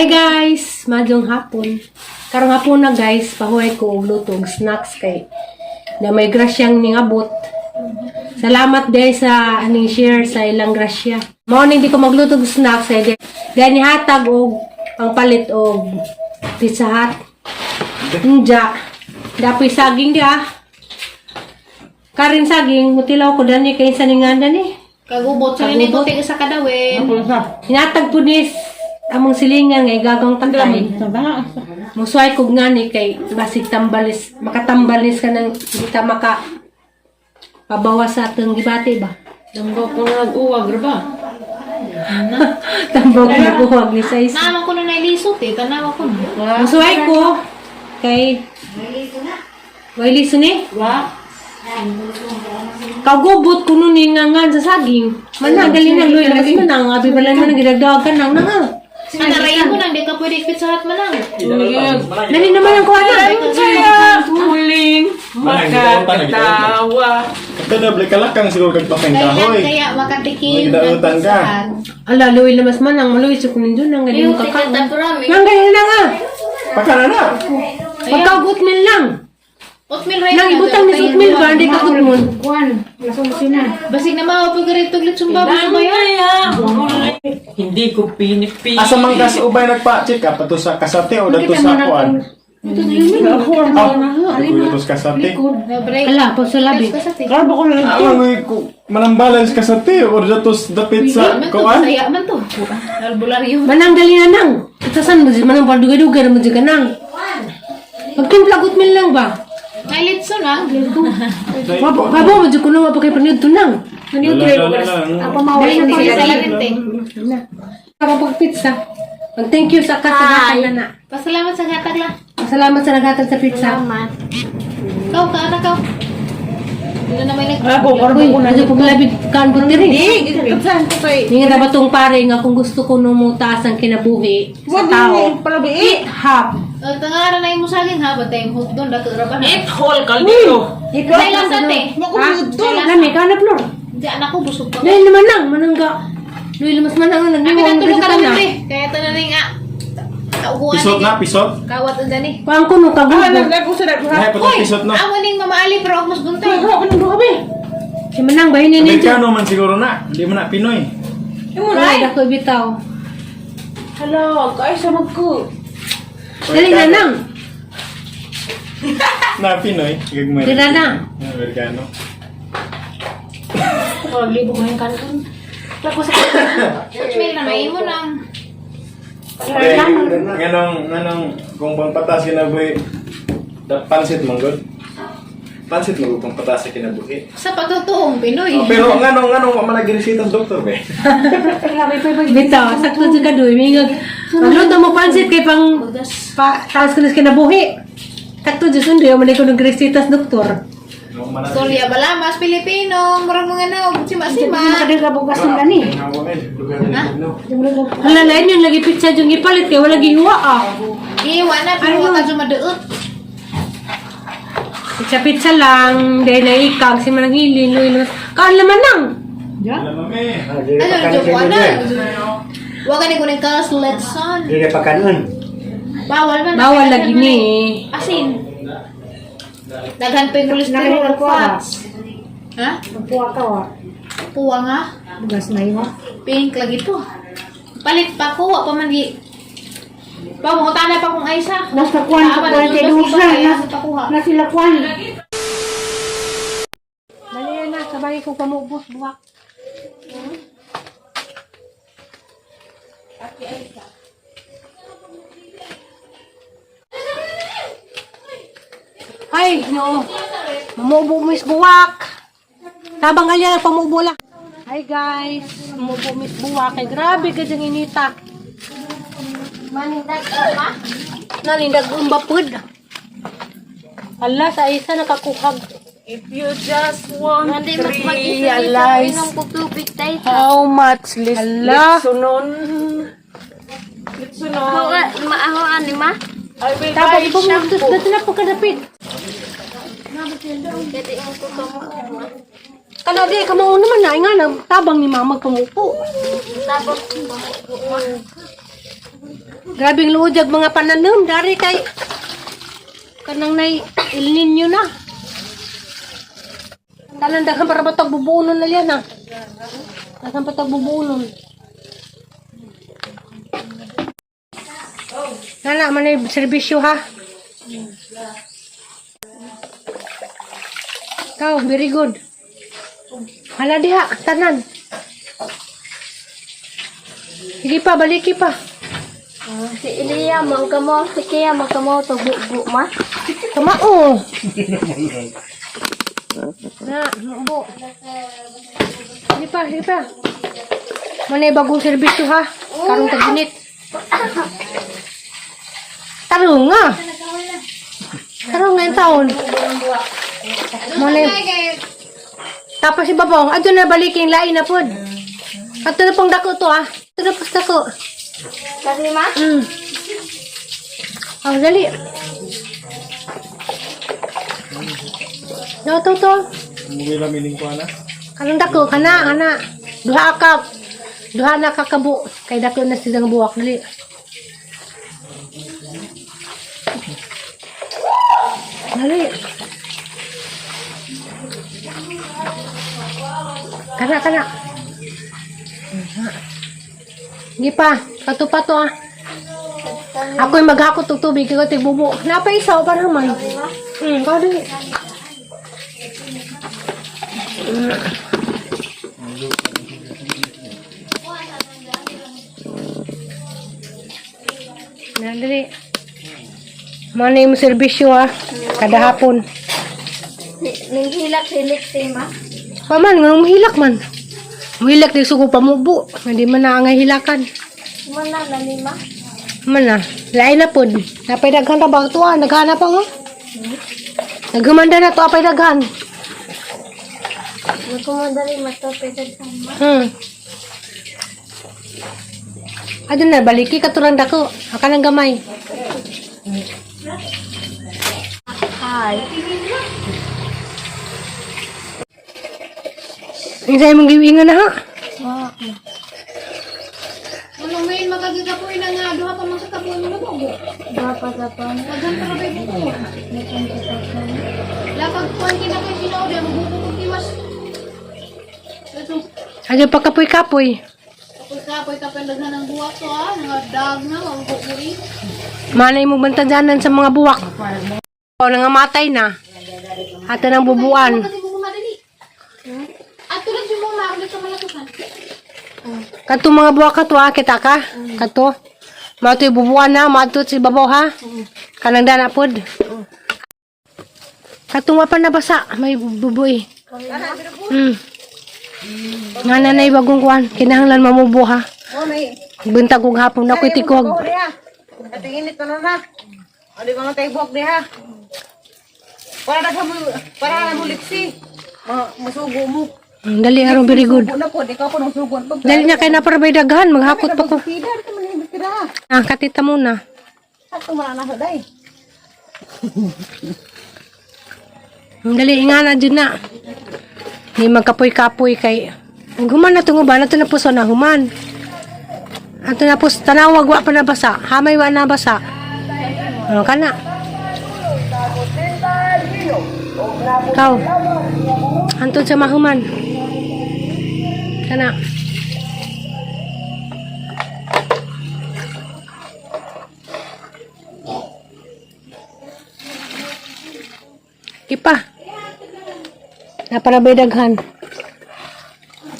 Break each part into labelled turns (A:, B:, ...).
A: Hi guys! Madong hapon. Karong hapon na guys, pahuay ko og lutong snacks kay na may grasyang ningabot. Salamat guys sa aning share sa ilang grasya. Mao ning di ko maglutog snacks ay gani hatag og ang palit og Pizza Hut. Nja. Dapoy saging dia. Karing saging mutilaw ko dani kay sa ningan dani.
B: Kagubot sa ni puti sa kadawin.
A: Hinatag po ni among silingan ngay gagang pantay. Musuay kog ngani kay basig tambalis, makatambalis ka nang di ka maka pabawas sa atong gibati ba.
B: Damgo ko na nag-uwag ba?
A: Tambok na buwag ni size.
B: Naman ko na nailisot eh, tanawa ko na.
A: Musuay ko kay Wailiso ni?
B: Wa?
A: Kagubot ko nun ngangan sa saging. Manang galing na loy mas manang abi bala man gidagdagan nang nanga.
B: Anarayin mo nang di ka pwede Pizza Hut manang.
A: Nani naman ang kuha na.
C: Saya muling makakatawa.
D: Ito na, kalakang siguro kagpapang kahoy.
B: Kaya makatikim.
D: Magdautan ka.
A: Ala loy lamas manang maluwi sa kunin dun nang galing kakao. Nang galing na nga.
D: Pakana na.
A: Pagkagut min lang.
B: Oatmeal rice.
A: Nang ibutang ni oatmeal ba hindi kagut mo.
B: Basig na mao pag garito glit sumbabo sa bayan.
C: Hindi ko pinipili.
D: Asa man kasi ubay nagpa-check up ato sa kasate o dato sa kuan. Dato sa kasate.
A: Ala pa sa labi.
D: Ang manang balance kasate o dato dapit sa kuan.
B: Saya man to. Albularyo.
A: Manang galing na nang. Itasan mo si manang palduga-duga mo di ka nang. Pagtimpla oatmeal lang ba?
B: Ay litso na.
A: Babo mo di ko na mapakay panid to nang.
B: Apa mau
A: Dahil
B: hindi
A: hindi
B: sa
A: sila
B: lente.
A: Kapag pizza. Thank you sa kasagatan na.
B: Pasalamat sa gatag la.
A: Salamat sa naghatag sa pizza.
B: Kau ka anak kau. Dito na may nag.
A: Uy, medyo kong labid kan ko diri.
C: Saan ko kay?
A: Nga ba tong pare nga kung gusto ko numutaas ang kinabuhi sa tao. Eat half.
B: Tangara na yung musaging ha, batay yung hot doon, dato raban.
C: Eat whole kaldero.
A: Eat
B: Kaya lang dati.
A: Nami ka na flor.
B: Di anak ko busog pa.
A: Dahil naman lang manangga. Dahil mas manang
B: Kami
A: nagniwang
B: natulog ka
A: na.
B: naman eh. Kaya ito na rin nga. Kauguan
D: Pisot na, pisot.
B: Kawat ang dani.
A: Kuang ko no kagubo.
D: Ay, patong pisot na.
B: Amo ning mamaali pero ako mas buntay.
A: Si manang bahin ni ninyo.
D: Amerikano man siguro na. Hindi mo na Pinoy.
A: Ay, dako bitaw.
C: Hello, guys, sama ko.
A: Dali na nang.
D: Na Pinoy. Gagmay.
A: Tira na.
D: Amerikano.
B: Libo ko yung kanon. Tapos sa Oatmeal na may mo nang.
D: Nganong kung pangpatas kinabuhi. Pansit manggod. Pansit mo kung patas sa kinabuhi.
B: Sa pagtutuong Pinoy.
D: Pero nganong managirisita ang doktor be.
A: Bitaw, sakto sa kadoy. Mingag. Ano to mo pansit kay pang taas ko na kinabuhi. Sakto dyan sundo yung manay ko ng gresitas doktor.
B: Storya balamas Pilipino, murang mga naog sima-sima.
A: Hala, lain yung lagi pizza yung ipalit kaya wala gihuwa ah.
B: Iwa na pero wag ka madeut.
A: Pizza-pizza lang, dahil na ikag, si manang hilin, luilos. Kaan laman nang.
B: Ano joke na? Wag ka ni kuning kaslet son.
E: Hindi pa kanon.
B: Bawal man.
A: Bawal lagi ni.
B: Asin. Daghan pa yung cholesterol fats. Ha?
F: Puwa ka wa.
B: Puwa nga.
F: Bugas na yun.
B: Pink lagi to. Palit pa ko, pa man di. Pamungutan na pa kong aysa.
F: Nasa kuwan sa kuwan kay Dusa. Na sila kuwan.
A: Dali yan na, sabay ko pamubos buwak. Ay, no. Mamubo mo is buwak. Tabang alya na pamubo lang. Hi guys, mamubo mo is buwak. Ay, grabe ka dyan inita.
B: Manindag ka?
A: Nalindag umbapod. Hala, sa isa nakakuhag.
C: If you just want
B: Hindi
C: to
B: mas
C: realize
B: ng pagtubig tayo.
C: how much
A: Hala.
C: litsunon. Litsunon.
B: Maaho ani ma?
C: I will
A: Tapos
C: buy
A: pumutos
C: shampoo.
A: na na pagkadapit.
B: Dati mo ko kamo.
A: Kana di ka mao naman na nga tabang ni mama kamupo.
B: Tapos
A: Grabing luojag mga pananom. Dari kay kanang nay El Nino na. Tanan daghang para batag bubunon na liyan ha. Daghang batag bubunon. Nana, manay serbisyo ha. Kau, very good. Hala diha, tanan. Sige pa, baliki pa.
F: Si Ilia, magkamo. Si Kaya, magkamo. To bu ma.
A: Kamao. Na, bu. Sige pa, sige pa. Manay bagong serbisyo ha. Karong tagginit. Tarong nga. Tarong nga yung taon. Manay. Tapos si Babong, ato na baliking lain na pod. Ato na pang dako to ah. Ato na pang dako.
F: Kasi ma?
A: Oh, dali. No, to.
D: Muli lang mining ko na.
A: Kanang dako, kana. Duha na kakabo. Kay dako na silang buwak. Dali. Dali. Kana. Hindi pa. Pato ah. Ako'y maghakot og tubig. Ikaw tigbubo. Napaisaw pa naman. Kau dali. Dali. Mana yung serbisyo ah. Kada hapon.
F: Hilak si ma.
A: Paman, nga mahilak man. Mahilak di suko pamubo. Hindi man na angay hilakan.
F: Mana na ni ma?
A: Man na. Lain na pod. Napay daghan na ba ito ah. Naghanap pa nga. Nagumanda na to apay daghan.
F: Magkumadali matapetag sama.
A: Adun na, baliki ka turang dako. Aka ng gamay.
F: Hi.
A: Ang sa'yo mong giwingan na ha.
B: Ano may makagagapoy na nga, duha pa mga kapoy mo na mo.
F: Dapat.
B: Paghan para kay buko. Lapag kuhan kina kay sinaude, magbubuko kiwas. Ito,
A: Adun pa kapoy-kapoy.
B: kapoy kapendaghan ng buwak to ah, nga dag na, mabukuri.
A: Manay mo bantajanan sa mga buwak. O nangamatay na. Ato ng bubuan.
B: Kasi mo madali. At tulad yung mga maaglit sa malatukan.
A: Kato mga buwak ka to ha. Kita ka. Kato. Mato yung bubuan na. Mato si babaw ha. Kanang dana pod. Kato nga pa nabasa. May buboy. Nga nanay bagong kuhan. Kinahanglan mamubo ha. Buntag kong hapon na ko'y tikog.
C: Natinginit pa na. O di ba nga tayo buwak di ha? Para na mo lipsi. Masugo mo.
A: Dali harong very good.
C: Sugo na po, di ka po nang sugon.
A: Dali na kayo na para may daghan. Maghakot pa ko.
C: Pida, di ka man pida ha.
A: Katita muna.
C: Sakto man na sa day.
A: Dali nga na dyan na. Hindi magkapoy-kapoy kay. Ang human na tungo ba? Nato na puso na human. Ato na puso. Tanawag wa pa nabasa. Hamay wa nabasa. Ano ka na? Ikaw. Antod sa mahuman. Kana. Ipa. Naparabay daghan.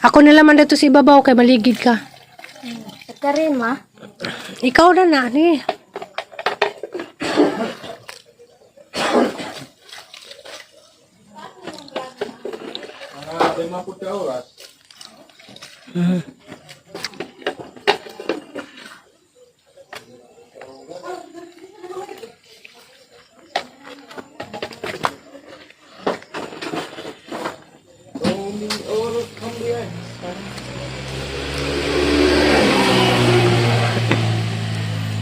A: Ako na laman dito si babaw kay maligid ka.
F: Ika rin ma.
A: Ikaw na na. Ni.
D: Tayo mapod ka oras.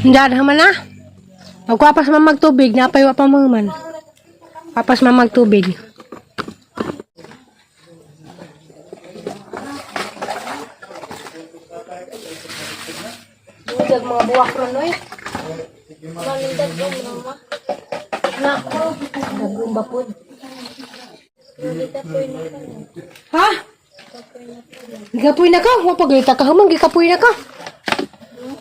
A: Diyan naman na. Magpapas man magtubig. Napaywa pa mo man. Papas man magtubig. jag mga buwak ron oy.
F: Malindag ko mama.
A: Na, dagong bapod.
F: Dito po yun ako.
A: Ha? Gikapoy na ka? Wapagayta ka hamang, gikapoy na ka.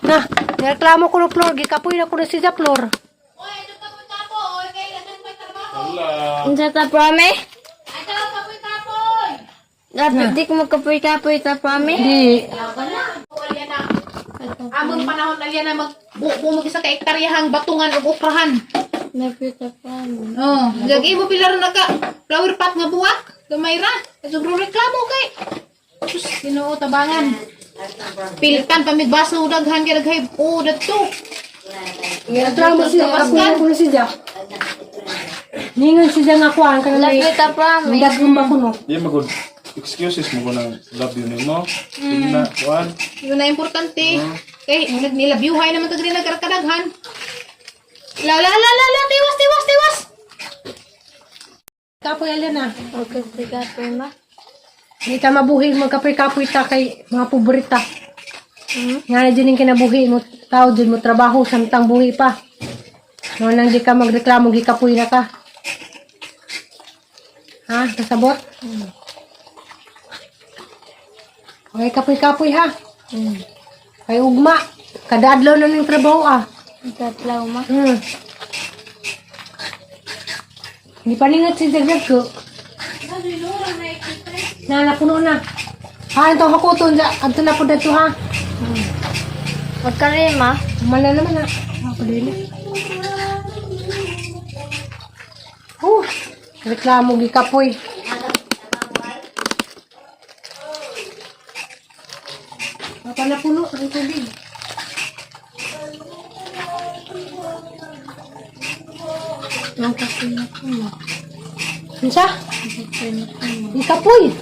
A: Na, nireklamo ko ng floor, gikapoy na ko na siya floor.
B: Oy, ito tapo. Oy, kay ano may trabaho.
D: Wala.
F: Unsa ta prame?
B: Ay, kapoy.
F: Dapat di ko magkapoy-kapoy ta prame.
A: Di,
B: Alya na. Among panahon alya na mag isa ka ektaryahang batungan ug uprahan.
F: Dapat ta prame.
B: Oh, gagi mo pilar na ka flower pot nga buwak. Gamay ra. Sobrang reklamo kay. Sus, Ginoo tabangan. Piltan pamigbaso daghan kay daghay. Oh, dadto.
A: nireklamo siya, gikapoy na ko na siya. Ningan siya nga kuhaan ka na
F: Dapat ta prame.
A: dagong bako no.
D: Di magod. Excuses mo ko ng love you nimo. Sige na, kuan.
B: Yun na importante. Kay nilabyuhay naman kagri nagkarkadaghan. La, tiwas.
A: Kapoy alin na.
F: Magkapoy-kapoy ma.
A: Hindi ka mabuhi, magkapoy-kapoy ta kay mga paborita. Nga na dyan yung kinabuhi mo, tao dyan mo trabaho, samtang buhi pa. No, nang di ka magreklamo, gikapoy na ka. Ha? Kasabot? Okay, kapoy-kapoy ha. Kay ugma, kada adlaw na ng trabaho ah.
F: Tatlaw ma.
A: Hindi pa ningat si Dagdag ko. Napuno na. Ha, ito hakuton. Ito na po dito ha.
F: Magkari ma.
A: Mala naman ha. Padili. Reklamo gikapoy. Papa na puno ang tubig.
F: Magkapoy na po ma.
A: Unsa?
F: Magkapoy na po ma.
A: Gikapoy.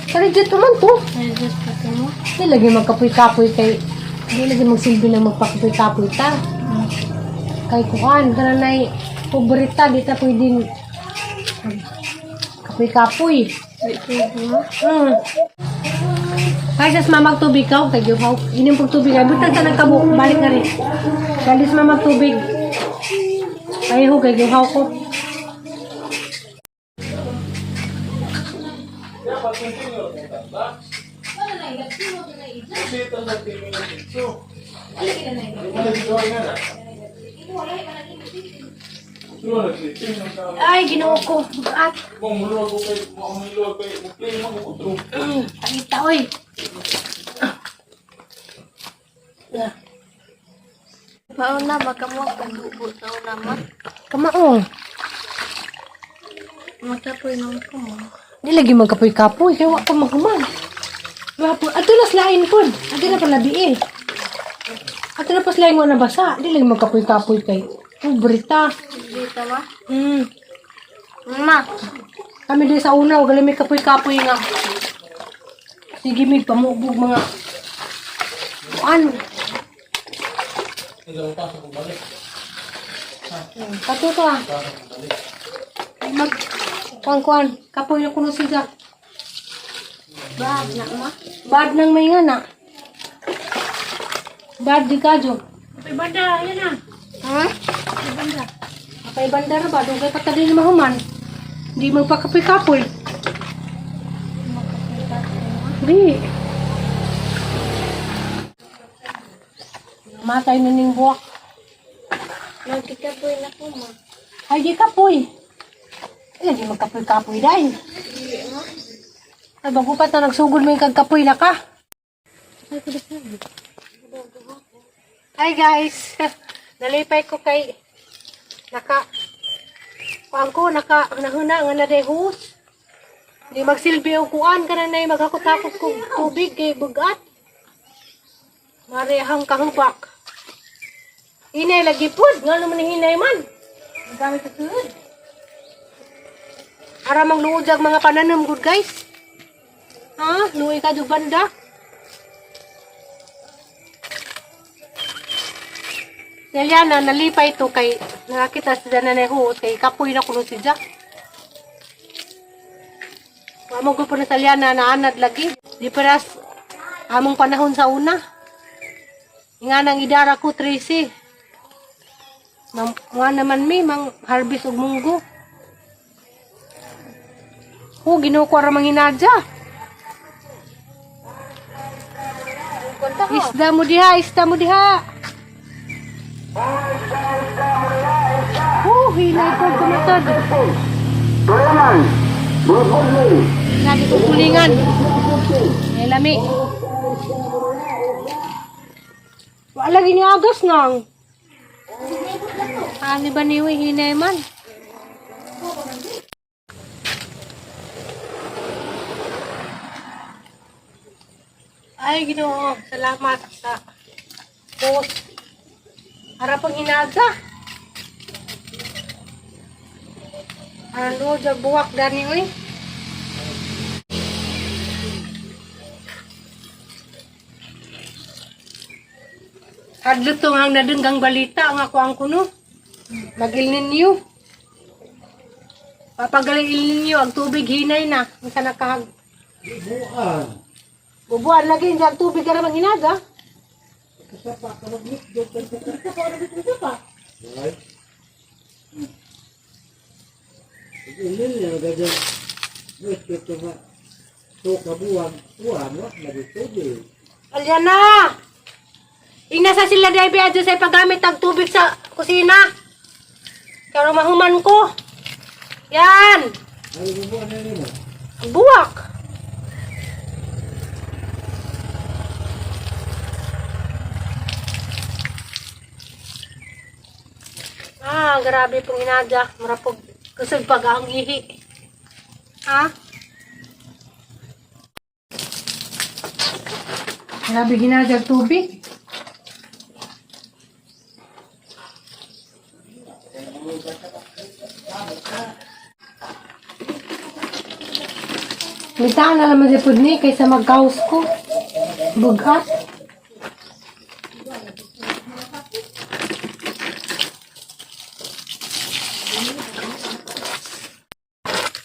A: Kaya dito man to.
F: Ay, just pa mo.
A: Hindi lagi magkapoy-kapoy kay hindi lagi magsilbi na magpakapoy-kapoy ta. Kay kuhan, kananay paborita, di ta pwedeng kapoy-kapoy.
F: Pwede ma.
A: Kaya sa mamag tubig ka, kay Gihaw. Inim pag tubig, ay butang ka ng kabo, balik na rin. Kaya sa mamag tubig. Ay ho, kay Gihaw ko. Ay, ginoo ko. Bukat. Pangita, oy.
F: Pauna baka mo pagbubo sa una ma.
A: Kamaong.
F: Magkapoy na po ma.
A: Di lagi magkapoy-kapoy, kaya wak pa magkuman. Ato na slain po. Ato na palabi eh. Ato na pa slain mo na basa. Di lagi magkapoy-kapoy kay. Brita.
F: Dito ma. Ma.
A: Kami din sa una, wag may kapoy-kapoy nga. Sige, may pamubog mga... Ano? Kato ka. Mag... Kuan-kuan. Kapoy na kuno siya.
F: Bad na ma.
A: Bad nang may nga na. Bad di kadyo. Kapay banda, yan na.
F: Ha?
A: Kapay banda. Kapay banda na ba? Doon kay patali ni mahuman. Hindi magpakapoy-kapoy. Di. Matay na ning buwak.
F: Magkikapoy na po ma.
A: Ay, di kapoy. Ay, di magkapoy-kapoy dahil. Ay, bago pa na nagsugod mo yung kagkapoy na ka. Hi guys. Nalipay ko kay kuan ko nahuna nga na dehus. Di magsilbi og kuan kananay maghakot-hakot ko tubig kay bugat. Marehang kahubak. Inay lagi pud nga naman hinay man. Gamit sa sulod. Ara magluod jag mga pananom good guys. Ha? Luoy ka jug banda. Naliana, nalipay to kay nakakita sa dana na huot kay kapoy na kuno si Jack. Among ko po na Saliana na anad lagi. Di paras among panahon sa una. Nga nang idara ko, Tracy. Mga naman mi, mang harvest og munggo. Ginukuha ra manginadya. Isda mo diha, isda mo diha. Hinay ko kumatod. Lagi ko kulingan. Ay lami. Wala lagi ni agas nang. Ani ba niwi hinay man? Ay, Ginoo, salamat sa post. Harapang hinaga. Ano, buwak dani, uy. Hadlo to ang nadenggang balita, ang ako ang kuno. Mag-Il Niño. Papagaling Il Niño, ang tubig hinay na. Ang sa nakahag. Bubuan lagi, hindi ang tubig ka naman hinaga. Alyana! Inasa sila dahil biadyo sa paggamit ng tubig sa kusina. Kaya mahuman ko. Yan! Ang buwak! Grabe pong inadya. Marapog kusog pag ang ihi. Ha? Grabe ginadya tubig. Mitaan na naman si Pudni kaysa mag-gaus ko. Bugat.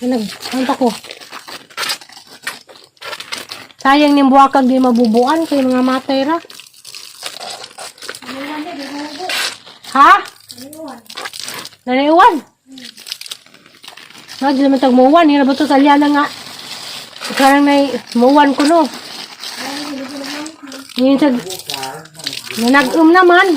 A: Nagkanta ko. Sayang niyang buwakag di mabubuan kay mga matay ra. Ha? Naniwan? Di naman tag-muwan. Hira ba ito kalyana nga? Karang na muwan ko no. Ngayon sa nag-um naman.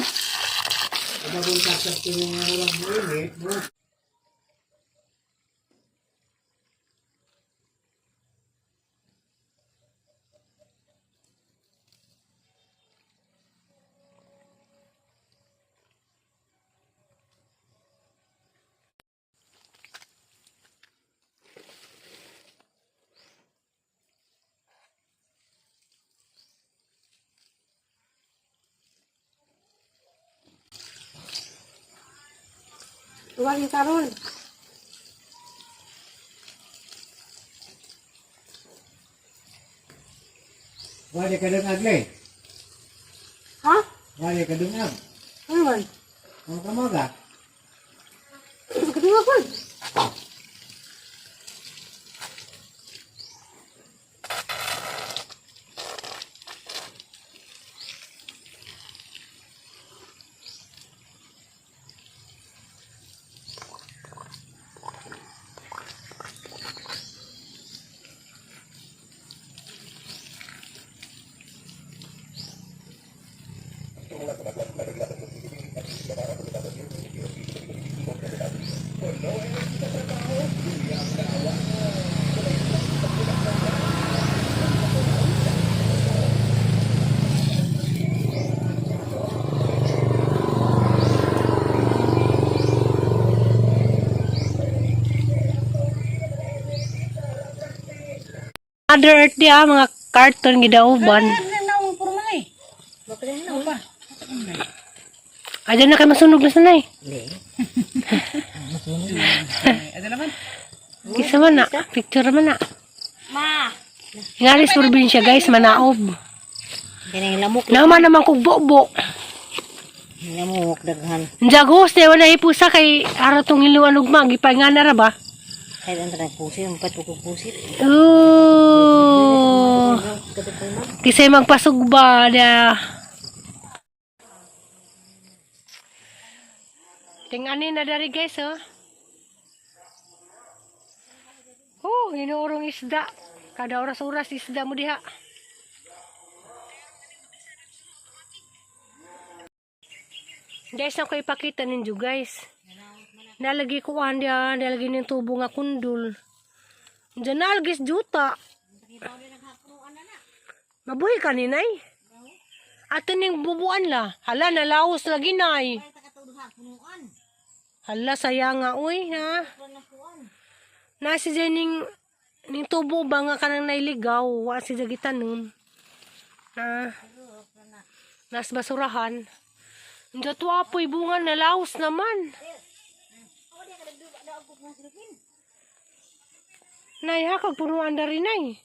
A: Tuwan yung karon.
E: Wali ka dungag le.
A: Ha?
E: Wali ka dungag.
A: Ano man?
E: Ang kamaga.
A: Kadunga ko. Mother Earth di mga cartoon gidauban. Ada na kayo masunog na sanay.
C: Ada naman.
A: Kisa man na, picture man na.
F: Ma.
A: Ngalis probinsya guys, manaob.
C: Kini lamok,
A: Naman naman kog bobo.
C: lamok daghan.
A: Njagos, dewa na ipusa kay araw tong iluan ugma, gipainga na ra ba?
C: Kaya ang tanang pusit, ang patukog pusit.
A: Kisay magpasugba na Tingnan na dari guys, oh. Oh, inuurong isda. Kada oras-oras isda mo diha. Guys, ako ipakita ninyo guys. Nalagi ko dia, nalagi ng tubo nga kundul. Diyan nalgis juta. Mabuhi ka ninay. Ato ning bubuan la. Hala, nalaos lagi nay. Hala, sayang nga, uy, ha? Nasi dyan ning tubo ba nga kanang nailigaw. Wa si Jagitan nun. Nas basurahan. Diyan to apoy bunga nalaos naman. Nay, ha, kagpunuan na rin ay.